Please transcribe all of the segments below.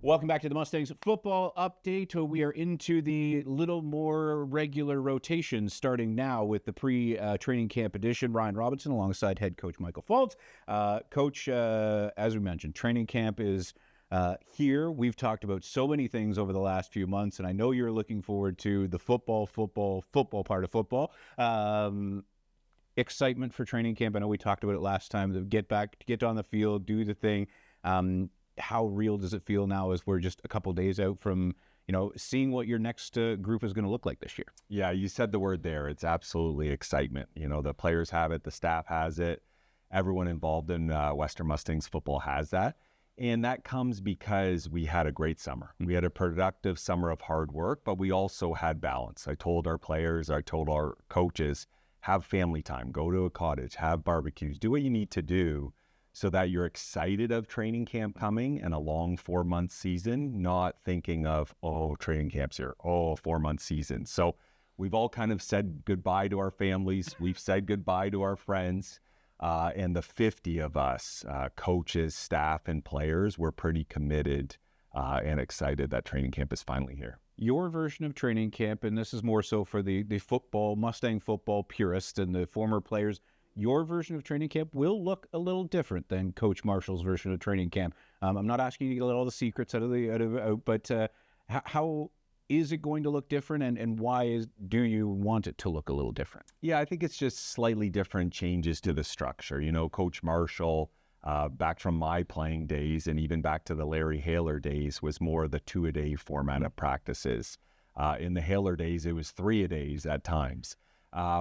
Welcome back to the Mustangs Football Update. We are into the little more regular rotation starting now with the pre-training camp edition. Ryan Robinson alongside head coach Michael Faulds. Coach, as we mentioned, training camp is here. We've talked about so many things over the last few months, and I know you're looking forward to the football part of football. Excitement for training camp. I know we talked about it last time. To get on the field, do the thing. How real does it feel now as we're just a couple of days out from, seeing what your next group is going to look like this year? Yeah, you said the word there. It's absolutely excitement. The players have it, the staff has it, everyone involved in Western Mustangs football has that. And that comes because we had a great summer. We had a productive summer of hard work, but we also had balance. I told our players, I told our coaches, have family time, go to a cottage, have barbecues, do what you need to do so that you're excited of training camp coming and a long 4-month season, not thinking of, training camp's here, 4-month season. So we've all kind of said goodbye to our families. We've said goodbye to our friends. And the 50 of us, coaches, staff, and players, we're pretty committed and excited that training camp is finally here. Your version of training camp, and this is more so for the Mustang football purists and the former players, your version of training camp will look a little different than Coach Marshall's version of training camp. I'm not asking you to get all the secrets but how is it going to look different, and why do you want it to look a little different? Yeah, I think it's just slightly different changes to the structure. Coach Marshall, back from my playing days and even back to the Larry Haler days, was more the 2-a-day format of practices. In the Haler days, it was 3-a-days at times.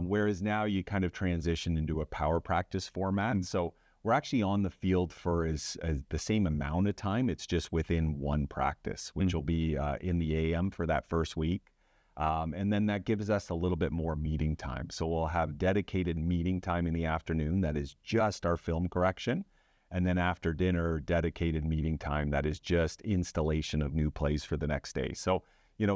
Whereas now you kind of transition into a power practice format. And so we're actually on the field for as the same amount of time. It's just within one practice, which will be in the AM for that first week. And then that gives us a little bit more meeting time. So we'll have dedicated meeting time in the afternoon that is just our film correction. And then after dinner, dedicated meeting time that is just installation of new plays for the next day. So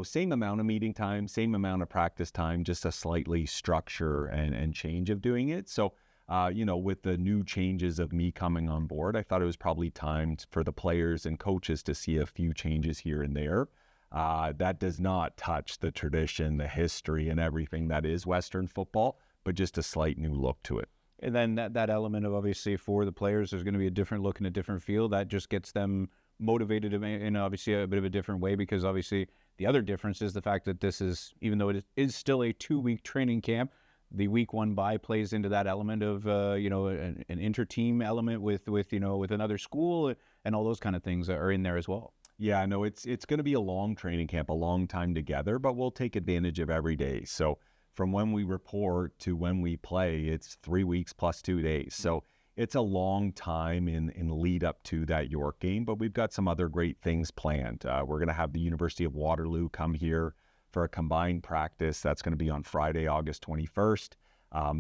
same amount of meeting time, same amount of practice time, just a slightly structure and change of doing it. So, with the new changes of me coming on board, I thought it was probably time for the players and coaches to see a few changes here and there. That does not touch the tradition, the history, and everything that is Western football, but just a slight new look to it. And then that element of, obviously, for the players, there's going to be a different look and a different feel. That just gets them motivated in obviously a bit of a different way, because obviously the other difference is the fact that this is, even though it is still a 2-week training camp, the week 1 bye plays into that element of an inter-team element with another school, and all those kind of things are in there as well. Yeah, no, it's going to be a long training camp, a long time together, but we'll take advantage of every day. So from when we report to when we play, it's 3 weeks plus 2 days. So it's a long time in lead up to that York game, but we've got some other great things planned. We're going to have the University of Waterloo come here for a combined practice. That's going to be on Friday, August 21st.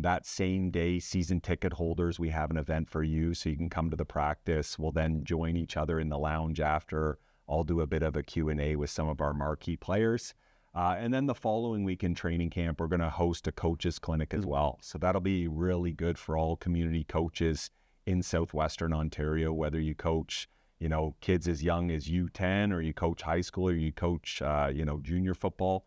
That same day, season ticket holders, we have an event for you, so you can come to the practice. We'll then join each other in the lounge after. I'll do a bit of a Q&A with some of our marquee players. And then the following week in training camp, we're going to host a coaches clinic as well. So that'll be really good for all community coaches in Southwestern Ontario, whether you coach, kids as young as U10, or you coach high school, or you coach, junior football.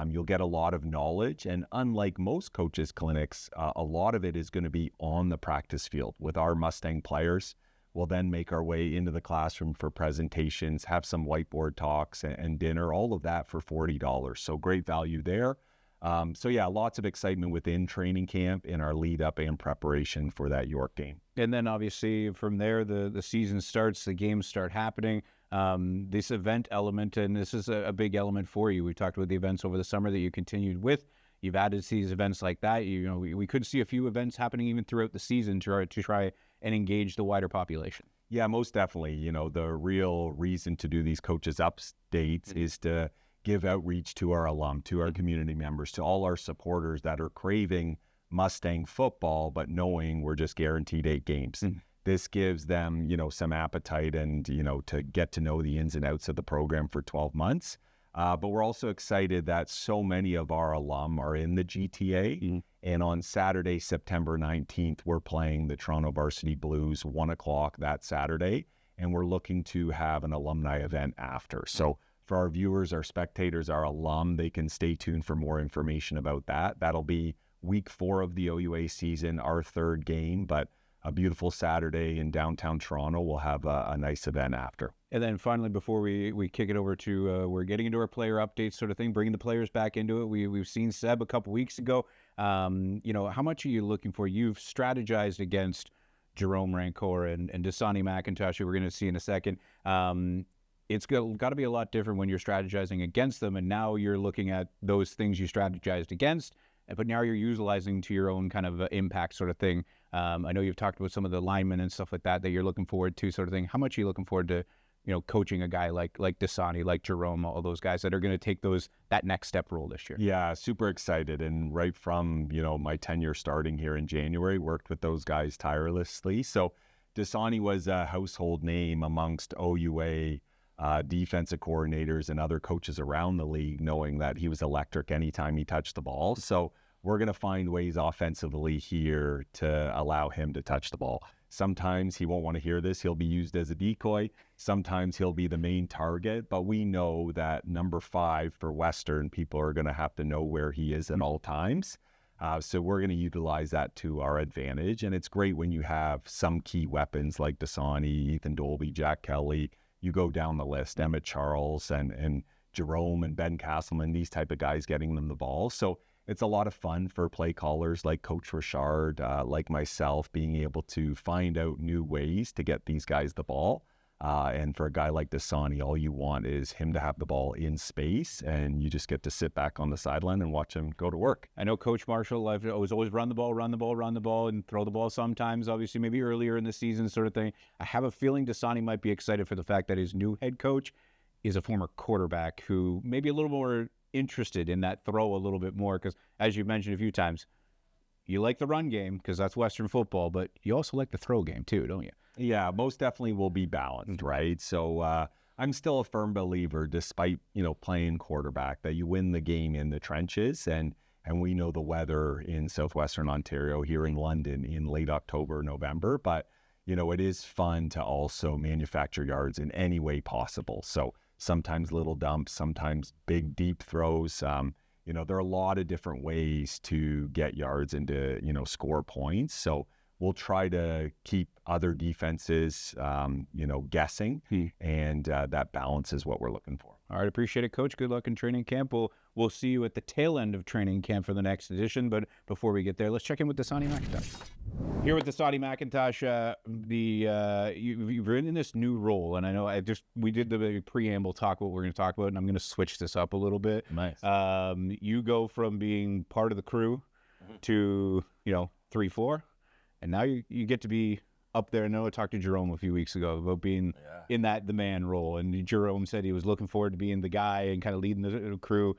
You'll get a lot of knowledge. And unlike most coaches clinics, a lot of it is going to be on the practice field with our Mustang players. We'll then make our way into the classroom for presentations, have some whiteboard talks and dinner, all of that for $40. So great value there. Lots of excitement within training camp in our lead up and preparation for that York game. And then obviously from there, the season starts, the games start happening. This event element, and this is a big element for you. We talked about the events over the summer that you continued with. You've added these events like that. We could see a few events happening even throughout the season to try and engage the wider population. Yeah, most definitely. The real reason to do these coaches updates is to give outreach to our alum, to our community members, to all our supporters that are craving Mustang football, but knowing we're just guaranteed 8 games. This gives them, some appetite and, to get to know the ins and outs of the program for 12 months. But we're also excited that so many of our alum are in the GTA. And on Saturday, September 19th, we're playing the Toronto Varsity Blues, 1 o'clock that Saturday. and we're looking to have an alumni event after. So for our viewers, our spectators, our alum, they can stay tuned for more information about that. That'll be week 4 of the OUA season, our 3rd game, but a beautiful Saturday in downtown Toronto. We'll have a nice event after. And then finally, before we kick it over to, we're getting into our player updates sort of thing, bringing the players back into it. We've seen Seb a couple weeks ago. How much are you looking for? You've strategized against Jerome Rancor and Dasani McIntosh, who we're going to see in a second. It's got to be a lot different when you're strategizing against them, and now you're looking at those things you strategized against, but now you're utilizing to your own kind of impact sort of thing. I know you've talked about some of the linemen and stuff like that you're looking forward to sort of thing. How much are you looking forward to, coaching a guy like Dasani, like Jerome, all those guys that are going to take that next step role this year? Yeah, super excited. And right from, my tenure starting here in January, worked with those guys tirelessly. So Dasani was a household name amongst OUA defensive coordinators and other coaches around the league, knowing that he was electric anytime he touched the ball. So we're going to find ways offensively here to allow him to touch the ball. Sometimes he won't want to hear this. He'll be used as a decoy. Sometimes he'll be the main target. But we know that number 5 for Western, people are going to have to know where he is at all times. So we're going to utilize that to our advantage. And it's great when you have some key weapons like Dasani, Ethan Dolby, Jack Kelly. You go down the list, Emmett Charles and Jerome and Ben Castleman, these type of guys getting them the ball. So it's a lot of fun for play callers like Coach Richard, like myself, being able to find out new ways to get these guys the ball. And for a guy like Dasani, all you want is him to have the ball in space, and you just get to sit back on the sideline and watch him go to work. I know Coach Marshall was always run the ball, and throw the ball sometimes, obviously maybe earlier in the season sort of thing. I have a feeling Dasani might be excited for the fact that his new head coach is a former quarterback who may be a little more interested in that throw a little bit more, because as you've mentioned a few times, you like the run game because that's Western football, but you also like the throw game too, don't you? Yeah, most definitely will be balanced, right? So I'm still a firm believer, despite, playing quarterback, that you win the game in the trenches. And we know the weather in southwestern Ontario, here in London, in late October, November. But, it is fun to also manufacture yards in any way possible. So sometimes little dumps, sometimes big, deep throws. There are a lot of different ways to get yards and to, score points. So we'll try to keep other defenses, guessing, and that balance is what we're looking for. All right, appreciate it, Coach. Good luck in training camp. We'll see you at the tail end of training camp for the next edition. But before we get there, let's check in with Dasani McIntosh. Here with Dasani McIntosh, you've been in this new role, and I know we did the preamble talk what we're going to talk about, and I'm going to switch this up a little bit. Nice. You go from being part of the crew to 3-4, and now you get to be up there. I know I talked to Jerome a few weeks ago about being in the man role, and Jerome said he was looking forward to being the guy and kind of leading the crew.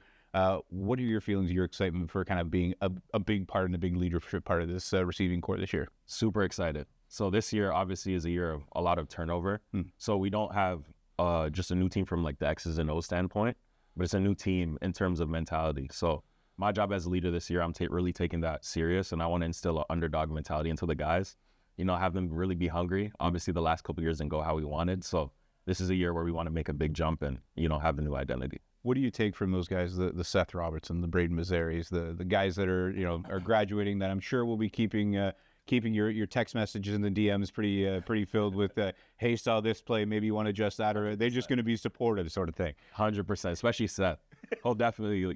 What are your feelings, your excitement for kind of being a big part and a big leadership part of this receiving corps this year? Super excited. So this year obviously is a year of a lot of turnover. So we don't have just a new team from like the X's and O's standpoint, but it's a new team in terms of mentality. So my job as a leader this year, I'm really taking that serious, and I want to instill an underdog mentality into the guys. Have them really be hungry. Obviously, the last couple of years didn't go how we wanted. So this is a year where we want to make a big jump and, have the new identity. What do you take from those guys, the Seth Robertson, the Braden Mazzaris, the guys that are, are graduating, that I'm sure will be keeping your text messages and the DMs pretty filled with, hey, saw this play, maybe you want to adjust that, or are they just going to be supportive sort of thing? 100%, especially Seth. He'll definitely,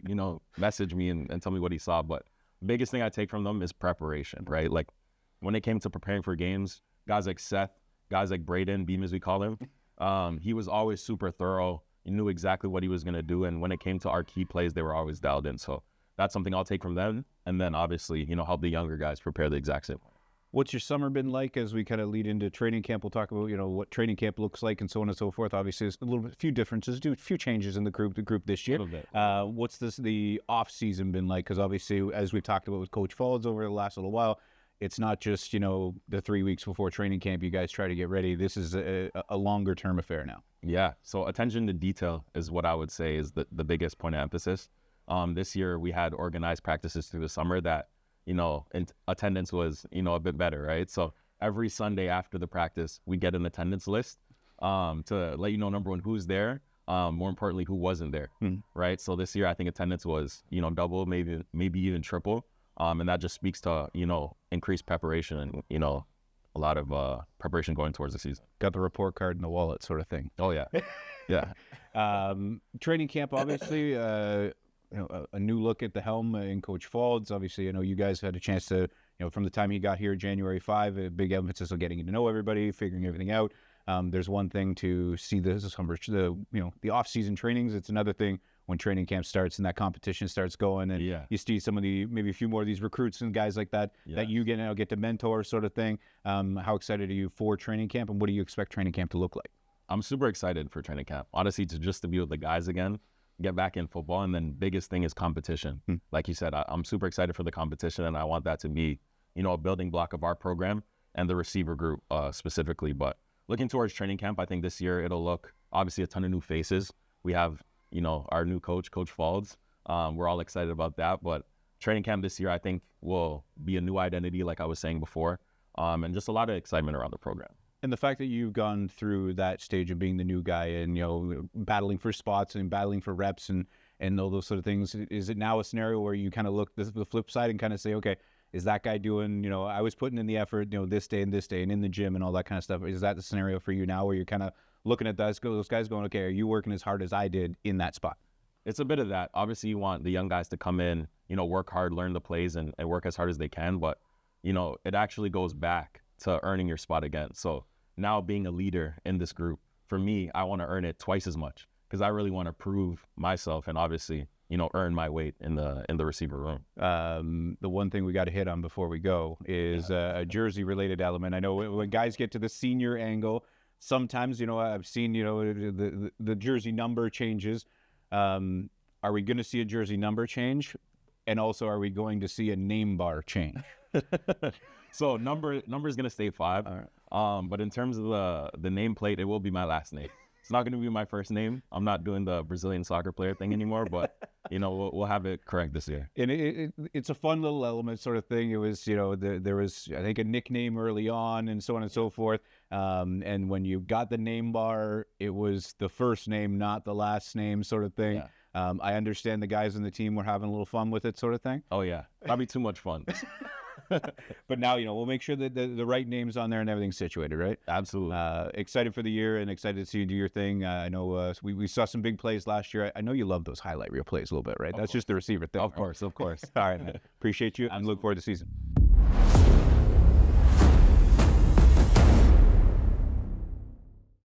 message me and tell me what he saw. But the biggest thing I take from them is preparation, right? Like, when it came to preparing for games, guys like Seth, guys like Braden, Beam as we call him, he was always super thorough. He knew exactly what he was going to do. And when it came to our key plays, they were always dialed in. So that's something I'll take from them. And then obviously, help the younger guys prepare the exact same way. What's your summer been like as we kind of lead into training camp? We'll talk about, what training camp looks like and so on and so forth. Obviously, there's a few differences, a few changes in the group this year. What's the off season been like? Because obviously, as we've talked about with Coach Faulds over the last little while, it's not just, the 3 weeks before training camp, you guys try to get ready. This is a longer term affair now. Yeah. So attention to detail is what I would say is the biggest point of emphasis. This year we had organized practices through the summer that, attendance was, a bit better, right? So every Sunday after the practice, we get an attendance list. to let you know, number one, who's there, more importantly, who wasn't there, right? So this year, I think attendance was, double, maybe even triple. And that just speaks to, increased preparation and, a lot of preparation going towards the season. Got the report card in the wallet sort of thing. Oh, yeah. Yeah. Training camp, obviously, a new look at the helm in Coach Faulds. Obviously, I know you guys had a chance to, from the time you got here, January 5, a big emphasis on getting to know everybody, figuring everything out. There's one thing to see the off-season trainings. It's another thing when training camp starts and that competition starts going, and you see some of maybe a few more of these recruits and guys like that that you get to mentor, sort of thing. How excited are you for training camp, and what do you expect training camp to look like? I'm super excited for training camp. Honestly, to be with the guys again, get back in football, and then biggest thing is competition. Like you said, I'm super excited for the competition, and I want that to be, a building block of our program and the receiver group specifically. But looking towards training camp, I think this year it'll look obviously a ton of new faces. We have, our new coach, Coach Faulds. We're all excited about that. But training camp this year, I think, will be a new identity, like I was saying before, and just a lot of excitement around the program. And the fact that you've gone through that stage of being the new guy and, battling for spots and battling for reps and all those sort of things, is it now a scenario where you kind of look the flip side and kind of say, okay, is that guy doing, I was putting in the effort, this day and in the gym and all that kind of stuff. Is that the scenario for you now where you're kind of looking at those guys going, okay, are you working as hard as I did in that spot? It's a bit of that. Obviously, you want the young guys to come in, work hard, learn the plays, and work as hard as they can. But, it actually goes back to earning your spot again. So now being a leader in this group, for me, I want to earn it twice as much because I really want to prove myself and obviously, earn my weight in the receiver room. The one thing we got to hit on before we go is a jersey-related element. I know when guys get to the senior angle, sometimes, I've seen, the jersey number changes. Are we going to see a jersey number change? And also, are we going to see a name bar change? So number is going to stay 5. All right. But in terms of the nameplate, it will be my last name. It's not going to be my first name. I'm not doing the Brazilian soccer player thing anymore, but, we'll have it correct this year. And it's a fun little element sort of thing. It was, there was, I think, a nickname early on and so on and so forth. And when you got the name bar, it was the first name, not the last name sort of thing. Yeah. I understand the guys in the team were having a little fun with it sort of thing. Oh, yeah. Probably too much fun. But now, we'll make sure that the right name's on there and everything's situated, right? Absolutely. Excited for the year and excited to see you do your thing. I know we saw some big plays last year. I know you love those highlight reel plays a little bit, right? That's just the receiver thing. Of course. All right, man. Appreciate you. And look forward to the season.